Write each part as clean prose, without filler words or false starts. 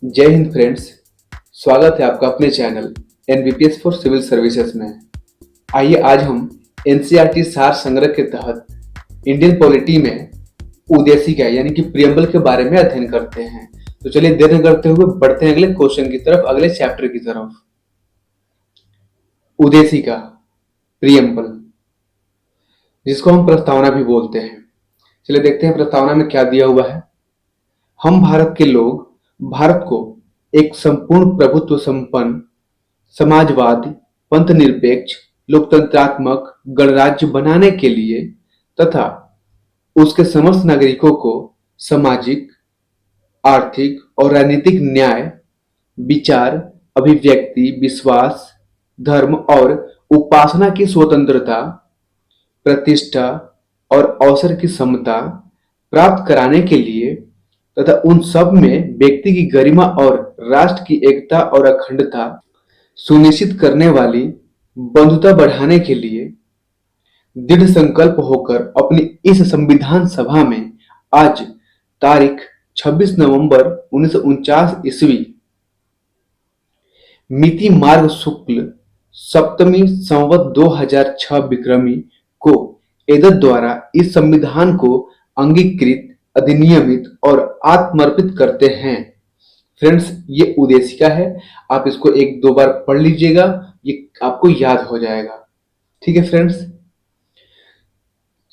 जय हिंद फ्रेंड्स। स्वागत है आपका अपने चैनल एनबीपीएस फॉर सिविल सर्विसेज में। आइए आज हम एनसीईआरटी सार संग्रह के तहत इंडियन पॉलिटी में उद्देशिका यानी कि प्रियम्बल के बारे में अध्ययन करते हैं। तो चलिए देर न करते हुए बढ़ते हैं अगले क्वेश्चन की तरफ, अगले चैप्टर की तरफ। उद्देशिका प्रियम्बल, जिसको हम प्रस्तावना भी बोलते हैं। चलिए देखते हैं प्रस्तावना में क्या दिया हुआ है। हम भारत के लोग भारत को एक संपूर्ण प्रभुत्व संपन्न समाजवादी पंथ निरपेक्ष लोकतंत्रात्मक गणराज्य बनाने के लिए तथा उसके समस्त नागरिकों को सामाजिक आर्थिक और राजनीतिक न्याय विचार अभिव्यक्ति विश्वास धर्म और उपासना की स्वतंत्रता प्रतिष्ठा और अवसर की समता प्राप्त कराने के लिए तथा उन सब में व्यक्ति की गरिमा और राष्ट्र की एकता और अखंडता सुनिश्चित करने वाली बंधुता बढ़ाने के लिए दृढ़ संकल्प होकर अपनी इस संविधान सभा में आज तारीख 26 नवंबर 1949 ईस्वी मिति मार्ग शुक्ल सप्तमी संवत 2006 विक्रमी को एतद द्वारा इस संविधान को अंगीकृत अधिनियमित और आत्मर्पित करते हैं। फ्रेंड्स, ये उद्देशिका है, आप इसको एक दो बार पढ़ लीजिएगा, ये आपको याद हो जाएगा। ठीक है फ्रेंड्स,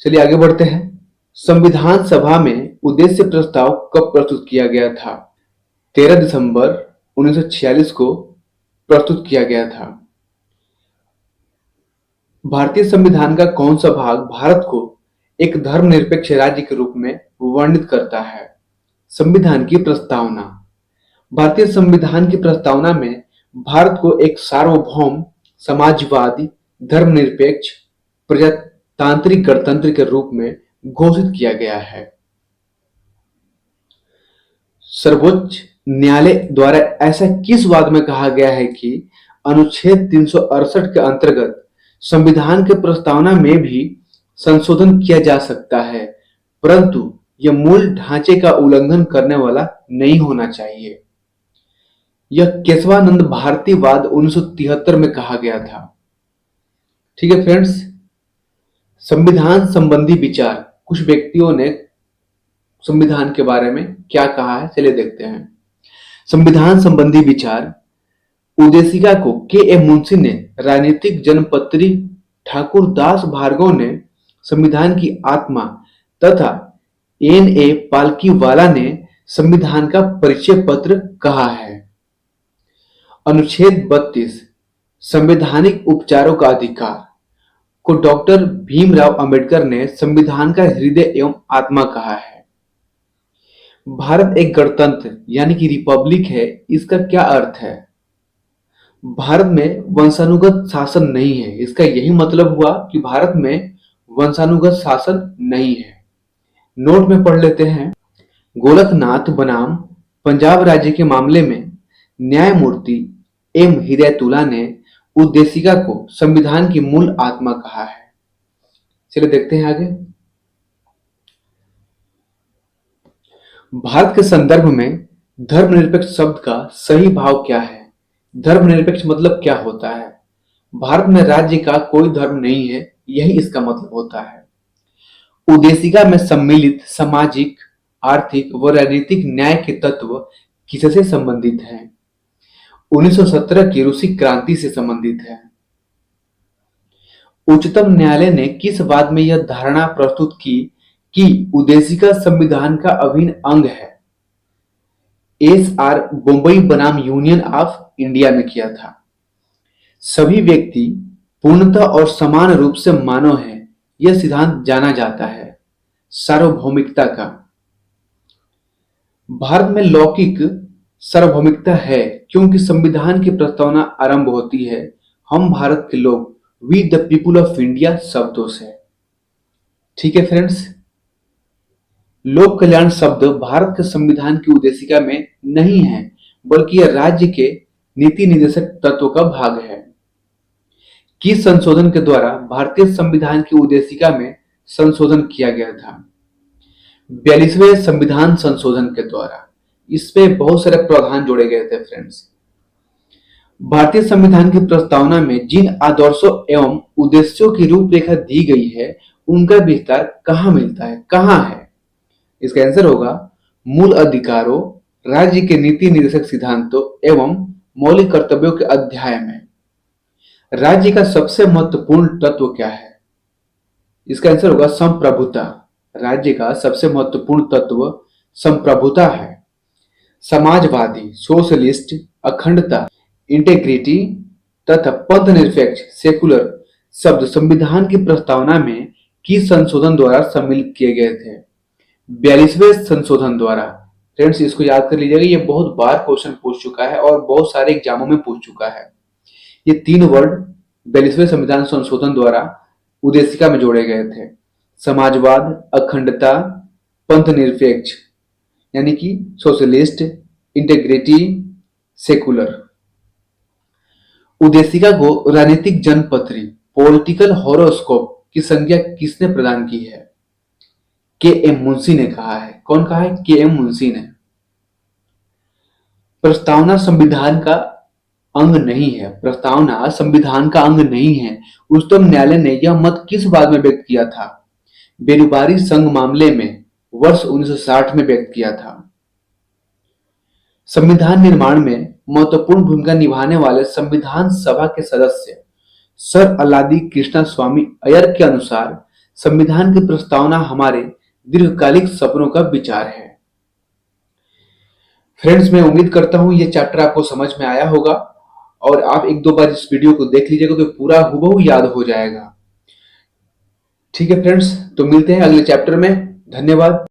चलिए आगे बढ़ते हैं। संविधान सभा में उद्देश्य प्रस्ताव कब प्रस्तुत किया गया था? 13 दिसंबर 1946 को प्रस्तुत किया गया था। भारतीय संविधान का कौन सा भाग भारत को एक धर्मनिरपेक्ष राज्य के रूप में वर्णित करता है? संविधान की प्रस्तावना। भारतीय संविधान की प्रस्तावना में भारत को एक सार्वभौम समाजवादी धर्मनिरपेक्ष प्रजातांत्रिक गणतंत्र के रूप में घोषित किया गया है। सर्वोच्च न्यायालय द्वारा ऐसा किस वाद में कहा गया है कि अनुच्छेद 368 के अंतर्गत संविधान के प्रस्तावना में भी संशोधन किया जा सकता है, परंतु यह मूल ढांचे का उल्लंघन करने वाला नहीं होना चाहिए। यह केशवानंद भारतीवाद 1973 में कहा गया था। ठीक है फ्रेंड्स, संविधान संबंधी विचार। कुछ व्यक्तियों ने संविधान के बारे में क्या कहा है, चलिए देखते हैं। संविधान संबंधी विचार। उद्देशिका को के मुंशी ने, राजनीतिक जनपत्री ठाकुर दास भार्गव ने संविधान की आत्मा तथा N.A. पालकीवाला ने संविधान का परिचय पत्र कहा है। अनुच्छेद 32 संवैधानिक उपचारों का अधिकार को डॉक्टर भीमराव अंबेडकर ने संविधान का हृदय एवं आत्मा कहा है। भारत एक गणतंत्र यानी कि रिपब्लिक है, इसका क्या अर्थ है? भारत में वंशानुगत शासन नहीं है, इसका यही मतलब हुआ कि भारत में वंशानुगत शासन नहीं है। नोट में पढ़ लेते हैं। गोरखनाथ बनाम पंजाब राज्य के मामले में न्यायमूर्ति एम हिदायतुल्ला ने उद्देशिका को संविधान की मूल आत्मा कहा है। चलिए देखते हैं आगे। भारत के संदर्भ में धर्मनिरपेक्ष शब्द का सही भाव क्या है? धर्मनिरपेक्ष मतलब क्या होता है? भारत में राज्य का कोई धर्म नहीं है, यही इसका मतलब होता है। उद्देशिका में सम्मिलित सामाजिक आर्थिक व राजनीतिक न्याय के तत्व किससे संबंधित हैं? 1917 की रूसी क्रांति से संबंधित है। उच्चतम न्यायालय ने किस वाद में यह धारणा प्रस्तुत की कि उद्देशिका संविधान का अभिन्न अंग है? SR बम्बई बनाम यूनियन ऑफ इंडिया में किया था। सभी व्यक्ति पूर्णतः और समान रूप से मानव है, यह सिद्धांत जाना जाता है। सार्वभौमिकता का। भारत में लौकिक सार्वभौमिकता है क्योंकि संविधान की प्रस्तावना आरंभ होती है हम भारत के लोग, we the people of India शब्दों से। ठीक है फ्रेंड्स, लोक कल्याण शब्द भारत के संविधान की उद्देशिका में नहीं है, बल्कि यह राज्य के नीति निर्देशक तत्व का भाग है। किस संशोधन के द्वारा भारतीय संविधान की उद्देशिका में संशोधन किया गया था? 42वें संविधान संशोधन के द्वारा। इस पे बहुत सारे प्रावधान जोड़े गए थे फ्रेंड्स। भारतीय संविधान की प्रस्तावना में जिन आदर्शों एवं उद्देश्यों की रूपरेखा दी गई है उनका विस्तार कहाँ मिलता है, कहाँ है? इसका आंसर होगा मूल अधिकारों, राज्य के नीति निर्देशक सिद्धांतों एवं मौलिक कर्तव्यों के अध्याय में। राज्य का सबसे महत्वपूर्ण तत्व क्या है? इसका आंसर होगा संप्रभुता। राज्य का सबसे महत्वपूर्ण तत्व संप्रभुता है। समाजवादी, सोशलिस्ट, अखंडता, इंटेग्रिटी तथा पंथ निरपेक्ष, सेकुलर शब्द संविधान की प्रस्तावना में किस संशोधन द्वारा सम्मिलित किए गए थे? 42वें संशोधन द्वारा। फ्रेंड्स इसको याद कर लीजिएगा, ये बहुत बार क्वेश्चन पूछ चुका है और बहुत सारे एग्जामों में पूछ चुका है। ये 3 वर्ड 42वें संविधान संशोधन द्वारा उद्देशिका में जोड़े गए थे। समाजवाद, अखंडता, पंथ निरपेक्ष यानी कि सोशलिस्ट, इंटेग्रिटी, सेकुलर। उद्देशिका को राजनीतिक जनपत्री, पॉलिटिकल हॉरोस्कोप की संज्ञा किसने प्रदान की है? के एम मुंशी ने कहा है। कौन कहा है? के एम मुंशी ने। प्रस्तावना संविधान का अंग नहीं है। प्रस्तावना संविधान का अंग नहीं है। उच्चतम न्यायालय ने यह मत किस बात में व्यक्त किया था? बेरोजगारी संघ मामले में वर्ष 1960 में व्यक्त किया था। संविधान निर्माण में महत्वपूर्ण भूमिका निभाने वाले संविधान सभा के सदस्य सर अलादी कृष्णा स्वामी अय्यर के अनुसार संविधान की प्रस्तावना हमारे दीर्घकालिक सपनों का विचार है। फ्रेंड्स मैं उम्मीद करता हूं ये चैप्टर आपको समझ में आया होगा और आप 1-2 बार इस वीडियो को देख लीजिएगा तो पूरा हूबहू याद हो जाएगा। ठीक है फ्रेंड्स, तो मिलते हैं अगले चैप्टर में। धन्यवाद।